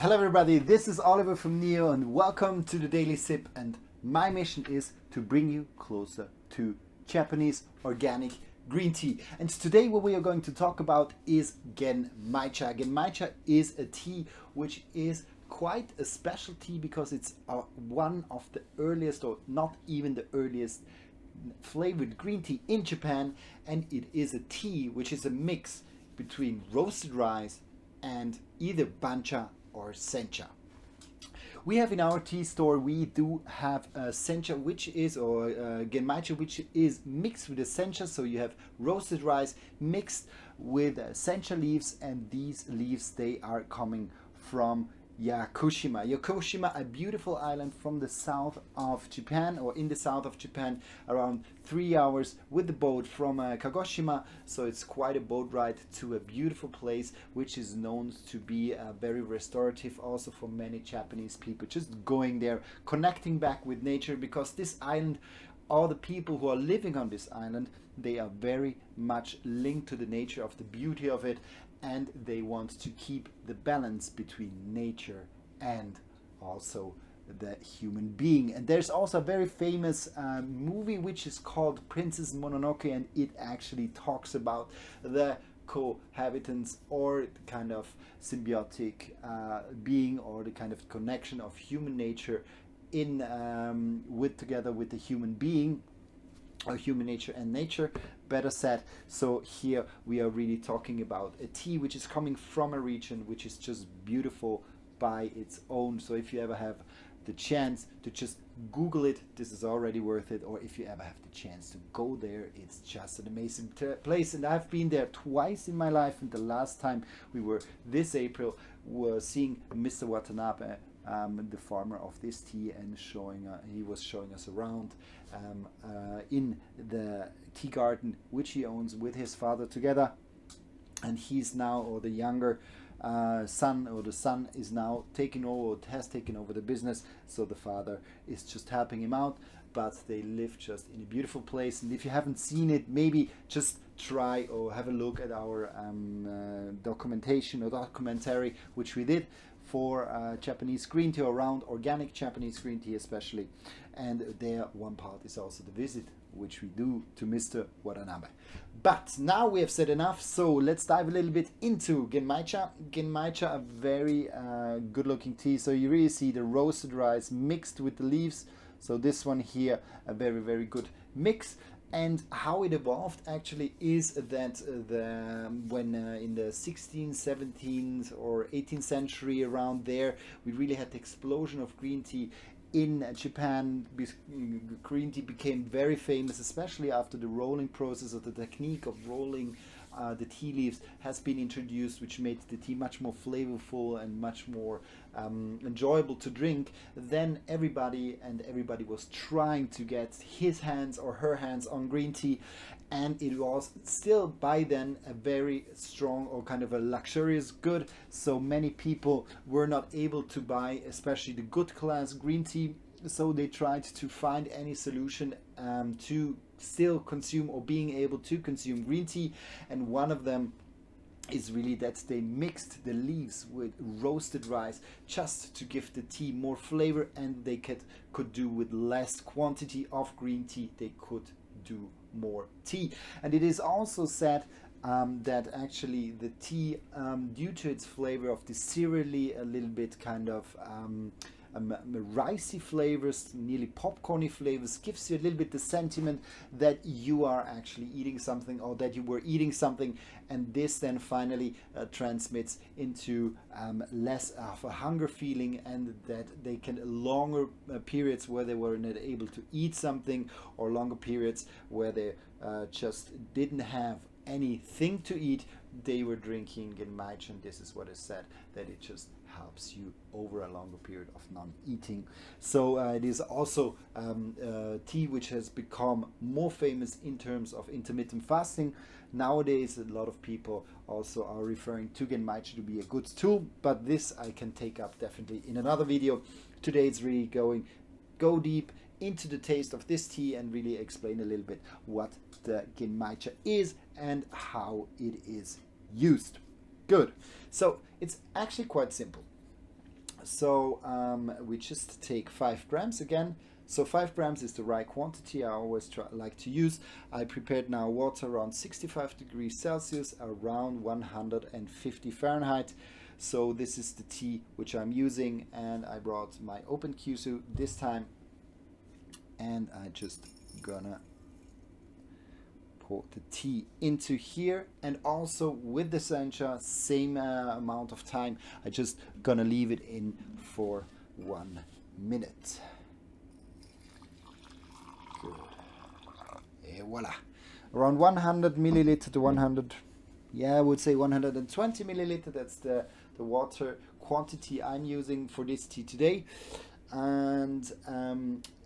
Hello everybody, this is Oliver from Neo and welcome to the Daily Sip, and my mission is to bring you closer to Japanese organic green tea. And today what we are going to talk about is Genmaicha. Genmaicha is a tea which is quite a special tea because it's one of the earliest, or not even the earliest, flavored green tea in Japan, and it is a tea which is a mix between roasted rice and either bancha or sencha. We have in our tea store, we do have a sencha, which is, or genmaicha, which is mixed with a sencha. So you have roasted rice mixed with sencha leaves, and these leaves, they are coming from Yakushima. Yakushima, a beautiful island from the south of Japan, or in the south of Japan, around 3 hours with the boat from Kagoshima. So it's quite a boat ride to a beautiful place, which is known to be very restorative also for many Japanese people. Just going there, connecting back with nature, because this island, all the people who are living on this island, they are very much linked to the nature of the beauty of it, and they want to keep the balance between nature and also the human being. And there's also a very famous movie which is called Princess Mononoke, and it actually talks about the cohabitants, or the kind of symbiotic being, or the kind of connection of human nature in together with the human being, or human nature and nature, better said. So here we are really talking about a tea which is coming from a region which is just beautiful by its own. So if you ever have the chance to just Google it, this is already worth it. Or if you ever have the chance to go there, it's just an amazing place. And I've been there twice in my life, and the last time we were this April, were seeing Mr. Watanabe, the farmer of this tea, and he was showing us around in the tea garden which he owns with his father together. And he's now, or the younger son, or the son is now taking over, or has taken over the business. So the father is just helping him out, but they live just in a beautiful place. And if you haven't seen it, maybe just try or have a look at our documentation or documentary which we did for Japanese green tea, around organic Japanese green tea especially. And there one part is also the visit which we do to Mr. Watanabe. But now we have said enough, so let's dive a little bit into Genmaicha. Genmaicha, a very good looking tea. So you really see the roasted rice mixed with the leaves. So this one here, a very, very good mix. And how it evolved actually is that when in the 16th, 17th or 18th century, around there, we really had the explosion of green tea in Japan. Green tea became very famous, especially after the rolling process, or the technique of rolling the tea leaves has been introduced, which made the tea much more flavorful and much more enjoyable to drink. Then everybody was trying to get his hands or her hands on green tea, and it was still by then a very strong, or kind of a luxurious good. So many people were not able to buy, especially the good class green tea. So they tried to find any solution to still consume, or being able to consume green tea. And one of them is really that they mixed the leaves with roasted rice just to give the tea more flavor, and they could do with less quantity of green tea, they could do more tea. And it is also said that actually the tea, due to its flavor of the cereally, a little bit kind of ricey flavors, nearly popcorny flavors, gives you a little bit the sentiment that you are actually eating something, or that you were eating something. And this then finally transmits into less of a hunger feeling, and that they can longer periods where they were not able to eat something, or longer periods where they just didn't have anything to eat, they were drinking Genmaicha. And this is what is said, that it just helps you over a longer period of non-eating. So it is also tea which has become more famous in terms of intermittent fasting. Nowadays a lot of people also are referring to Genmaicha to be a good tool, but this I can take up definitely in another video. Today it's really go deep into the taste of this tea and really explain a little bit what the Genmaicha is and how it is used. Good. So it's actually quite simple. So we just take 5 grams again. So 5 grams is the right quantity I always like to use. I prepared now water around 65 degrees Celsius, around 150 Fahrenheit. So this is the tea which I'm using, and I brought my open kyusu this time, and I just gonna pour the tea into here. And also with the sencha, same amount of time. I just gonna leave it in for 1 minute. Good. Et voila. Around 100 milliliter to 100, yeah, I would say 120 milliliter. That's the water quantity I'm using for this tea today. And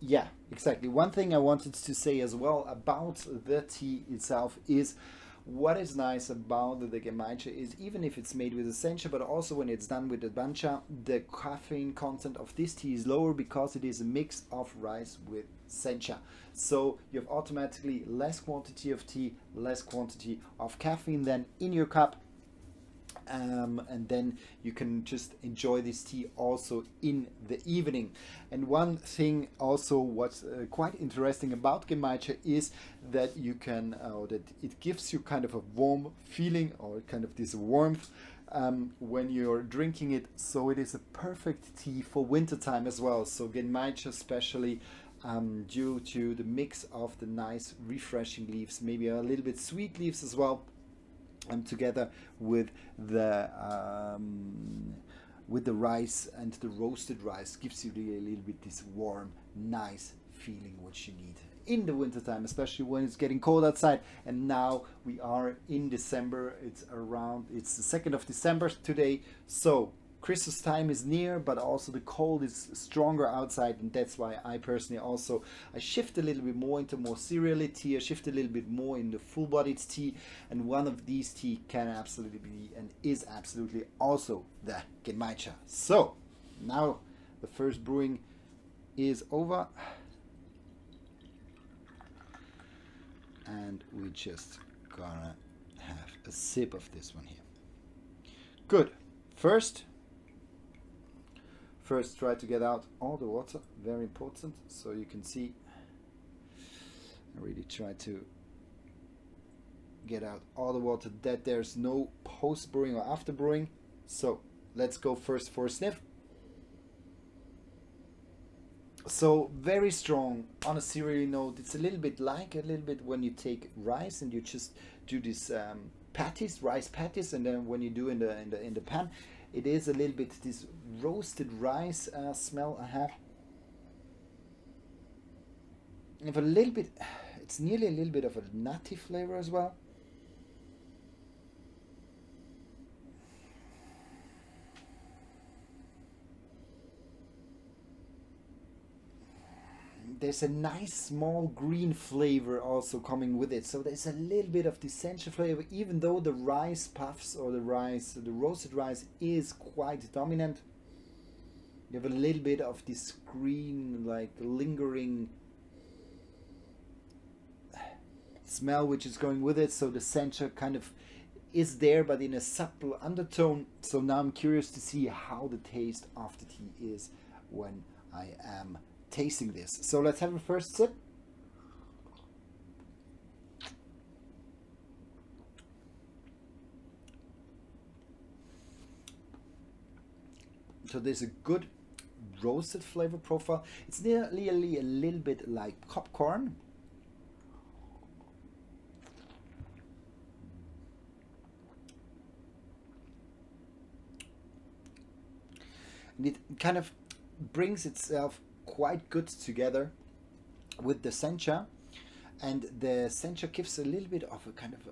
yeah, exactly. One thing I wanted to say as well about the tea itself is what is nice about the Genmaicha is, even if it's made with a sencha, but also when it's done with the Matcha, the caffeine content of this tea is lower because it is a mix of rice with sencha. So you have automatically less quantity of tea, less quantity of caffeine than in your cup. And then you can just enjoy this tea also in the evening. And one thing also what's quite interesting about Genmaicha is that you can, that it gives you kind of a warm feeling, or kind of this warmth when you're drinking it. So it is a perfect tea for wintertime as well. So Genmaicha especially due to the mix of the nice refreshing leaves, maybe a little bit sweet leaves as well, together with the rice, and the roasted rice gives you a little bit this warm, nice feeling which you need in the wintertime, especially when it's getting cold outside. And now we are in December. It's the 2nd of December today. So Christmas time is near, but also the cold is stronger outside, and that's why I personally also I shift a little bit more into more cereally tea. I shift a little bit more in the full-bodied tea, and one of these tea can absolutely be and is absolutely also the Genmaicha. So now the first brewing is over, and we just gonna have a sip of this one here. Good. First, try to get out all the water, very important. So you can see, I really try to get out all the water, that there's no post brewing or after brewing. So let's go first for a sniff. So very strong on a cereal note. It's a little bit when you take rice and you just do this rice patties, and then when you do in the pan, it is a little bit this roasted rice smell I have. If a little bit, it's nearly a little bit of a nutty flavor as well. There's a nice small green flavor also coming with it. So there's a little bit of the essential flavor, even though the rice puffs or the roasted rice is quite dominant. You have a little bit of this green, like lingering smell which is going with it. So the sencha kind of is there, but in a subtle undertone. So now I'm curious to see how the taste of the tea is when I am tasting this. So let's have a first sip. So there's a good roasted flavor profile. It's nearly a little bit like popcorn. And it kind of brings itself quite good together with the sencha, and the sencha gives a little bit of a kind of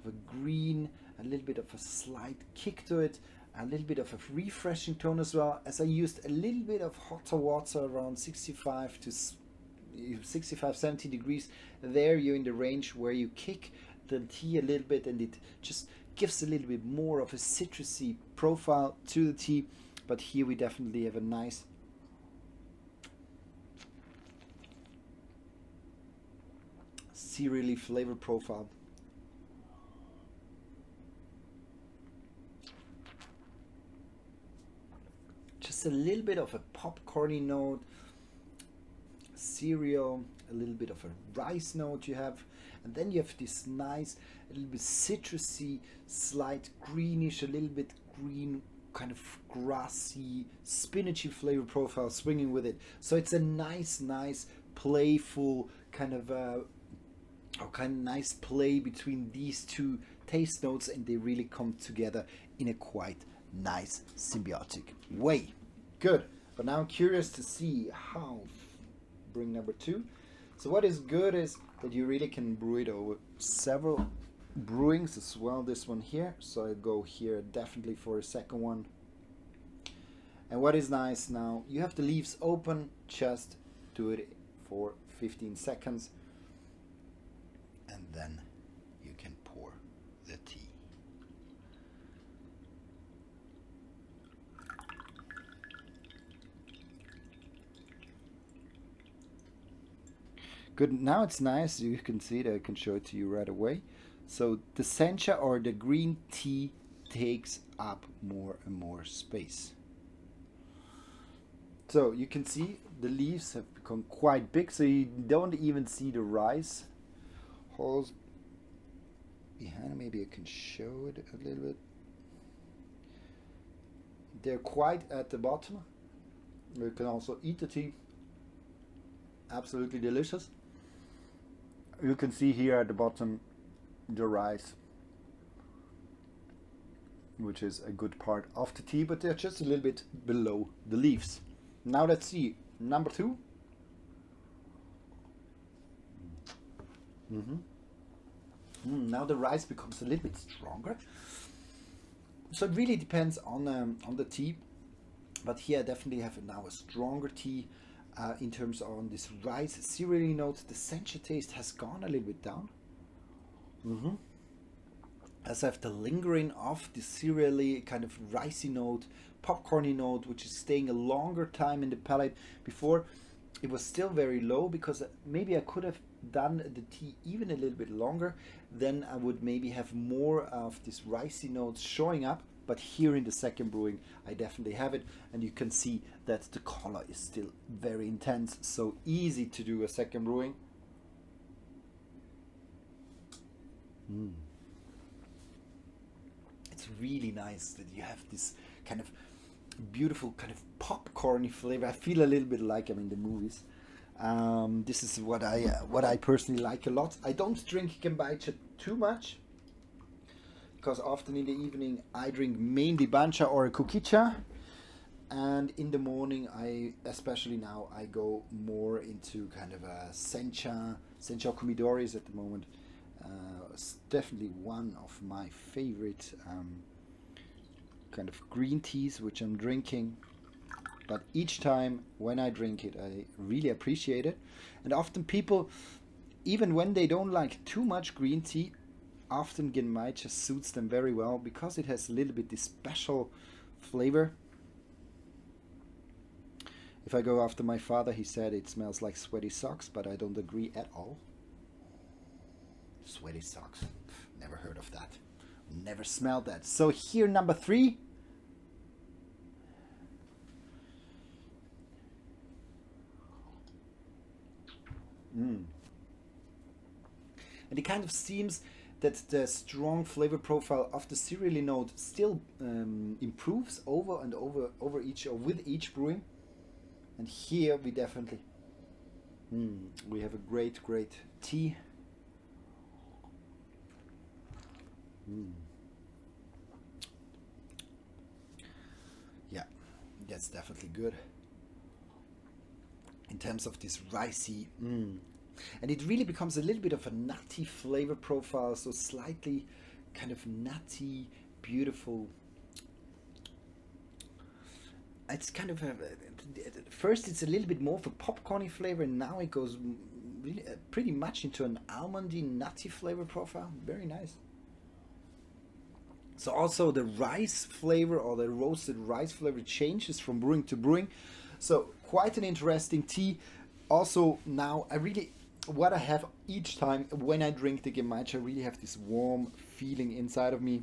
a green, a little bit of a slight kick to it, a little bit of a refreshing tone as well. As I used a little bit of hotter water around 65 to 70 degrees, there you're in the range where you kick the tea a little bit, and it just gives a little bit more of a citrusy profile to the tea. But here we definitely have a nice cereally flavor profile. Just just a little bit of a popcorny note, cereal, a little bit of a rice note you have, and then you have this nice, a little bit citrusy, slight greenish, a little bit green, kind of grassy, spinachy flavor profile swinging with it. So it's a nice, playful kind of nice play between these two taste notes, and they really come together in a quite nice symbiotic way. Good. But now I'm curious to see how bring number 2. So what is good is that you really can brew it over several brewings as well. This one here, so I go here definitely for a second one. And what is nice now, you have the leaves open, just do it for 15 seconds, and then you can pour the tea. Good, now it's nice, you can see that I can show it to you right away. So the sencha or the green tea takes up more and more space. So you can see the leaves have become quite big, so you don't even see the rice holes behind. Maybe I can show it a little bit. They're quite at the bottom. You can also eat the tea. Absolutely delicious. You can see here at the bottom the rice, which is a good part of the tea, but they're just a little bit below the leaves. Now let's see number 2. Now the rice becomes a little bit stronger. So it really depends on the tea, but here I definitely have now a stronger tea in terms on this rice cereally note. The sencha taste has gone a little bit down. As I have the lingering of the cereally kind of ricey note, popcorny note, which is staying a longer time in the palate. Before it was still very low, because maybe I could have done the tea even a little bit longer, then I would maybe have more of this ricey notes showing up. But here in the second brewing I definitely have it, and you can see that the color is still very intense, so easy to do a second brewing. It's really nice that you have this kind of beautiful kind of popcorny flavor. I feel a little bit like I'm in the movies. This is what I personally like a lot. I don't drink Genmaicha too much, because often in the evening I drink mainly Matcha or a Kukicha, and in the morning especially now I go more into kind of a sencha Kumidoris at the moment. It's definitely one of my favorite kind of green teas which I'm drinking, but each time when I drink it I really appreciate it. And often people, even when they don't like too much green tea, often Genmaicha suits them very well, because it has a little bit this special flavor. If I go after my father, he said it smells like sweaty socks, but I don't agree at all. Sweaty socks, never heard of that, never smelled that. So here number 3. And it kind of seems that the strong flavor profile of the cereally note still improves over and over each, or with each brewing. And here we definitely we have a great tea. Yeah, that's definitely good in terms of this ricey. And it really becomes a little bit of a nutty flavor profile, so slightly kind of nutty, beautiful. It's kind of first it's a little bit more of a popcorny flavor, and now it goes really pretty much into an almondy, nutty flavor profile. Very nice. So also the rice flavor, or the roasted rice flavor, changes from brewing to brewing. So quite an interesting tea. Also now what I have each time when I drink the Genmaicha, I really have this warm feeling inside of me.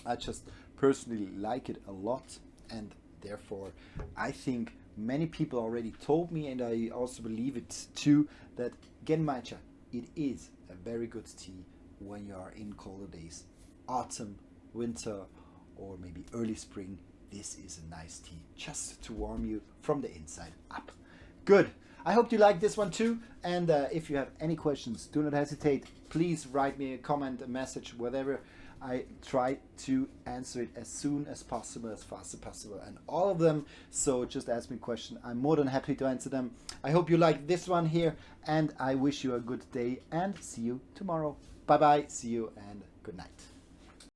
I just personally like it a lot, and therefore I think many people already told me, and I also believe it too, that Genmaicha, it is a very good tea when you are in colder days, autumn, winter, or maybe early spring. This is a nice tea just to warm you from the inside up. Good. I hope you like this one too, and if you have any questions, do not hesitate. Please write me a comment, a message, whatever. I try to answer it as soon as possible, as fast as possible, and all of them. So just ask me a question. I'm more than happy to answer them. I hope you like this one here, and I wish you a good day, and see you tomorrow. Bye bye. See you and good night.